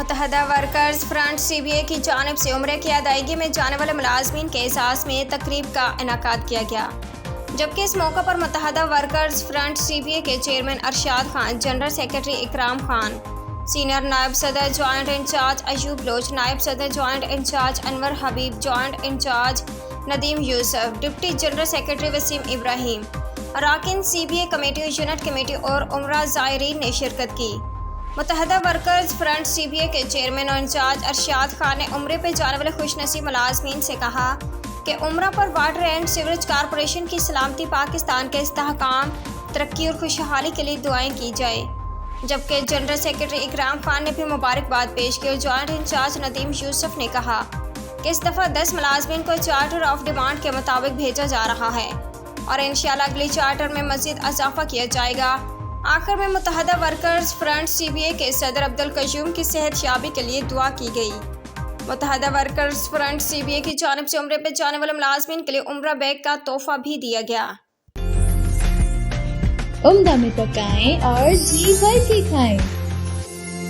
متحدہ workers front CBA کی جانب سے عمرے کی ادائیگی میں جانے والے ملازمین کے اعزاز میں تقریب کا انعقاد کیا گیا، جبکہ اس موقع پر متحدہ ورکرز فرنٹ CBA کے چیئرمین ارشاد خان، جنرل سیکرٹری اکرام خان، سینئر نائب صدر جوائنٹ انچارج ایوب بلوچ، نائب صدر جوائنٹ انچارج انور حبیب، جوائنٹ انچارج ندیم یوسف، ڈپٹی جنرل سیکرٹری وسیم ابراہیم، اراکین CBA کمیٹی، یونٹ کمیٹی اور عمرہ زائرین نے شرکت کی۔ متحدہ ورکرز فرنٹ CBA کے چیئرمین اور انچارج ارشاد خان نے عمرے پہ جانے والے خوش نصیب ملازمین سے کہا کہ عمرہ پر واٹر اینڈ سیوریج کارپوریشن کی سلامتی، پاکستان کے استحکام، ترقی اور خوشحالی کے لیے دعائیں کی جائیں، جبکہ جنرل سیکرٹری اکرام خان نے بھی مبارکباد پیش کی اور جوائنٹ انچارج ندیم یوسف نے کہا کہ اس دفعہ 10 ملازمین کو چارٹر آف ڈیمانڈ کے مطابق بھیجا جا رہا ہے اور انشاءاللہ اگلی چارٹر میں مزید اضافہ کیا جائے گا۔ آخر میں متحدہ ورکرز فرنٹ CBA کے صدر عبدالقیوم کی صحت یابی کے لیے دعا کی گئی۔ متحدہ ورکرز فرنٹ CBA کی جانب سے عمرے پہ جانے والے ملازمین کے لیے عمرہ بیگ کا تحفہ بھی دیا گیا۔ عمدہ میں پکائیں اور جی بھر کے کھائیں۔